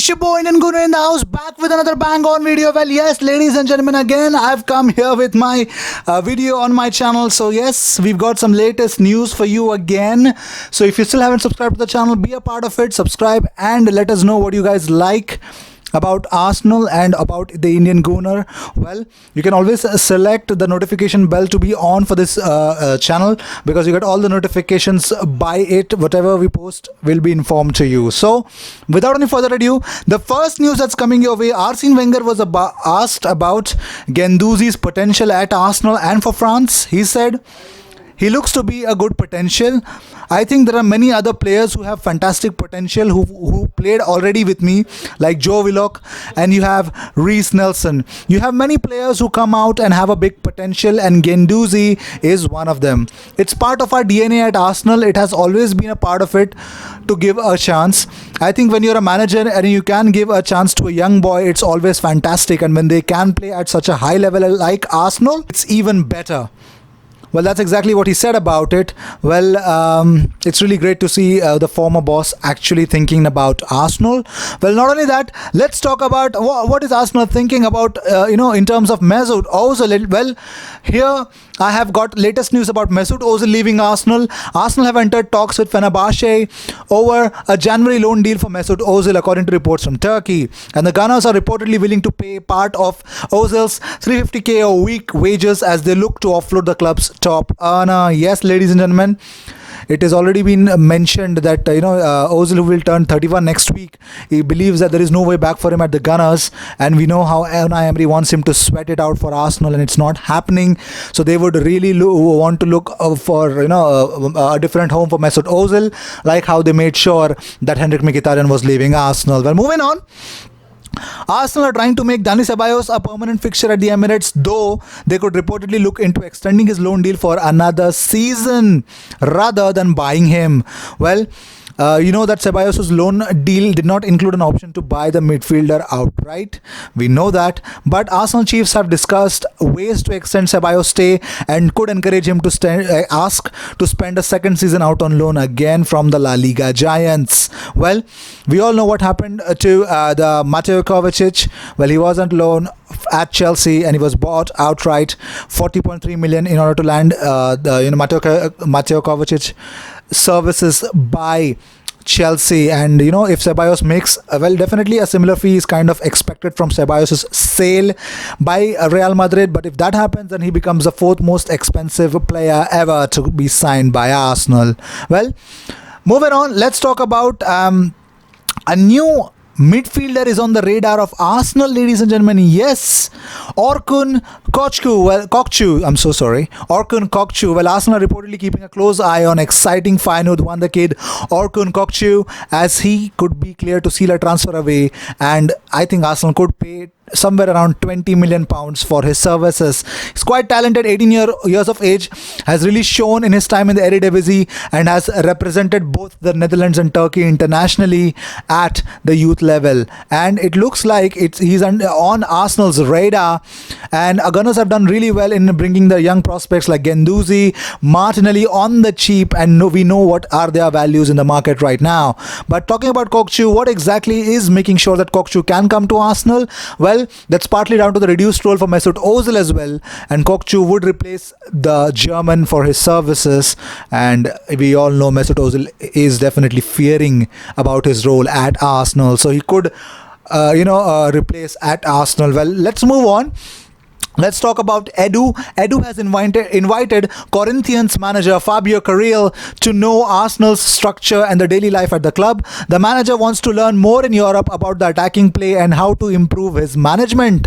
It's your boy Indian Gooner in the house, back with another bang on video. Well, yes, ladies and gentlemen, again I've come here with my video on my channel. So yes, we've got some latest news for you again. So if you still haven't subscribed to the channel, be a part of it, subscribe and let us know what you guys like about Arsenal and about the Indian Gooner. Well, you can always select the notification bell to be on for this channel, because you get all the notifications by it. Whatever we post will be informed to you. So without any further ado, the first news that's coming your way: Arsene Wenger was asked about Guendouzi's potential at Arsenal and for France. He said he looks to be a good potential. I think there are many other players who have fantastic potential who played already with me, like Joe Willock, and you have Reece Nelson. You have many players who come out and have a big potential, and Guendouzi is one of them. It's part of our DNA at Arsenal. It has always been a part of it to give a chance. I think when you're a manager and you can give a chance to a young boy, it's always fantastic. And when they can play at such a high level like Arsenal, it's even better. Well, that's exactly what he said about it. Well, it's really great to see the former boss actually thinking about Arsenal. Well, not only that, let's talk about what is Arsenal thinking about, in terms of Mesut Ozil. Well, here I have got latest news about Mesut Ozil leaving Arsenal. Arsenal have entered talks with Fenerbahce over a January loan deal for Mesut Ozil, according to reports from Turkey. And the Gunners are reportedly willing to pay part of Ozil's 350k a week wages as they look to offload the club's top earner. Yes, ladies and gentlemen, it has already been mentioned that Ozil, who will turn 31 next week, he believes that there is no way back for him at the Gunners, and we know how Unai Emery wants him to sweat it out for Arsenal, and it's not happening. So they would really want to look for a different home for Mesut Ozil, like how they made sure that Henrik Mkhitaryan was leaving Arsenal. Well, moving on. Arsenal are trying to make Dani Ceballos a permanent fixture at the Emirates, though they could reportedly look into extending his loan deal for another season rather than buying him. Well, you know that Ceballos' loan deal did not include an option to buy the midfielder outright. We know that. But Arsenal chiefs have discussed ways to extend Ceballos' stay and could encourage him to ask to spend a second season out on loan again from the La Liga giants. Well, we all know what happened to the Mateo Kovacic. Well, he was on loan at Chelsea and he was bought outright 40.3 million in order to land Mateo Kovacic services by Chelsea. And if Ceballos makes definitely a similar fee is kind of expected from Ceballos' sale by Real Madrid. But if that happens, then he becomes the fourth most expensive player ever to be signed by Arsenal. Well, moving on, let's talk about a new midfielder is on the radar of Arsenal, ladies and gentlemen. Yes, Orkun Kokcu. I'm so sorry. Orkun Kokcu. Well, Arsenal are reportedly keeping a close eye on exciting Feyenoord wonderkid Orkun Kokcu, as he could be clear to seal a transfer away, and I think Arsenal could pay somewhere around 20 million pounds for his services. He's quite talented, 18 years of age, has really shown in his time in the Eredivisie and has represented both the Netherlands and Turkey internationally at the youth level. And it looks like he's on Arsenal's radar, and Gunners have done really well in bringing the young prospects like Guendouzi, Martinelli on the cheap, and we know what are their values in the market right now. But talking about Kokcu, what exactly is making sure that Kokcu can come to Arsenal? Well, that's partly down to the reduced role for Mesut Ozil as well, and Kokcu would replace the German for his services, and we all know Mesut Ozil is definitely fearing about his role at Arsenal, so he could replace at Arsenal. Well, let's move on. Let's talk about Edu. Edu has invited Corinthians manager Fabio Carril to know Arsenal's structure and the daily life at the club. The manager wants to learn more in Europe about the attacking play and how to improve his management.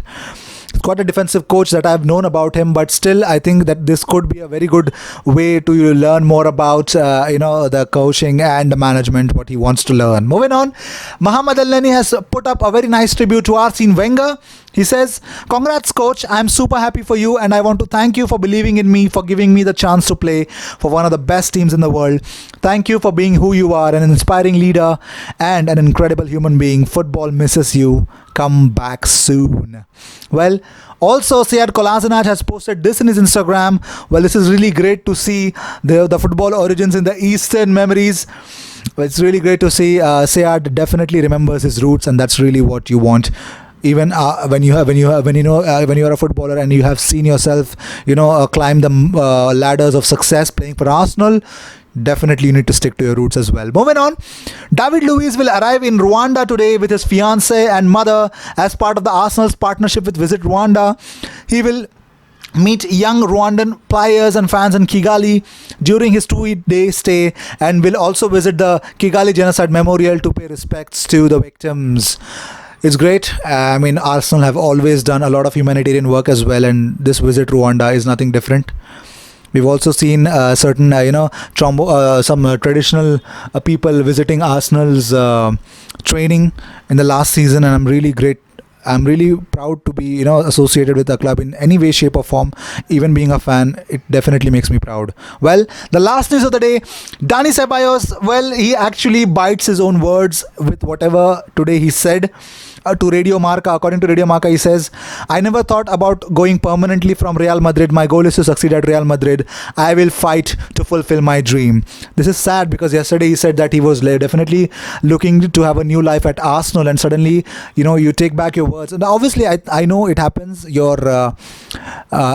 He's quite a defensive coach that I've known about him, but still I think that this could be a very good way to learn more about the coaching and the management, what he wants to learn. Moving on, Mohamed El-Neni has put up a very nice tribute to Arsene Wenger. He says, "Congrats coach, I'm super happy for you and I want to thank you for believing in me, for giving me the chance to play for one of the best teams in the world. Thank you for being who you are, an inspiring leader and an incredible human being. Football misses you. Come back soon." Well, also Sead Kolasinac has posted this in his Instagram. Well, this is really great to see the football origins in the Eastern memories. But it's really great to see Sayad definitely remembers his roots, and that's really what you want. Even when you are a footballer and you have seen yourself, climb the ladders of success playing for Arsenal, definitely you need to stick to your roots as well. Moving on, David Luiz will arrive in Rwanda today with his fiancée and mother as part of the Arsenal's partnership with Visit Rwanda. He will meet young Rwandan players and fans in Kigali during his 2-day stay, and will also visit the Kigali Genocide Memorial to pay respects to the victims. It's great. I mean, Arsenal have always done a lot of humanitarian work as well, and this visit Rwanda is nothing different. We've also seen certain, some traditional people visiting Arsenal's training in the last season, and I'm really proud to be, associated with the club in any way, shape, or form. Even being a fan, it definitely makes me proud. Well, the last news of the day, Dani Ceballos. Well, he actually bites his own words with whatever today he said. To Radio Marca. According to Radio Marca, he says, I never thought about going permanently from Real Madrid. My goal is to succeed at Real Madrid. I will fight to fulfill my dream. This is sad because yesterday he said that he was definitely looking to have a new life at Arsenal, and suddenly, you take back your words. And obviously, I know it happens. Your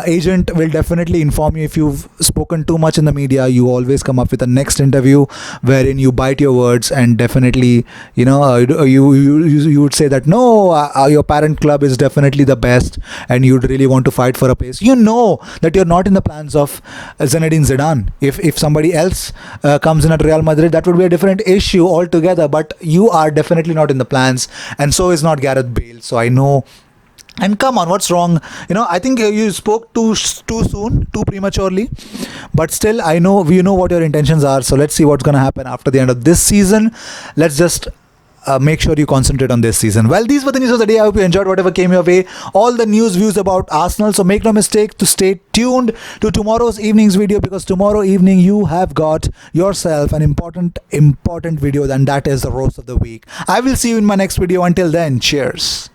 agent will definitely inform you if you've spoken too much in the media. You always come up with a next interview wherein you bite your words, and definitely, you would say that no, your parent club is definitely the best, and you'd really want to fight for a place. You know that you're not in the plans of Zinedine Zidane. If somebody else comes in at Real Madrid, that would be a different issue altogether. But you are definitely not in the plans, and so is not Gareth Bale. So I know. And come on, what's wrong? I think you spoke too soon, too prematurely. But still, we know what your intentions are. So let's see what's going to happen after the end of this season. Let's just make sure you concentrate on this season. Well, these were the news of the day. I hope you enjoyed whatever came your way. All the news, views about Arsenal. So make no mistake to stay tuned to tomorrow's evening's video, because tomorrow evening you have got yourself an important video, and that is the roast of the week. I will see you in my next video. Until then, cheers.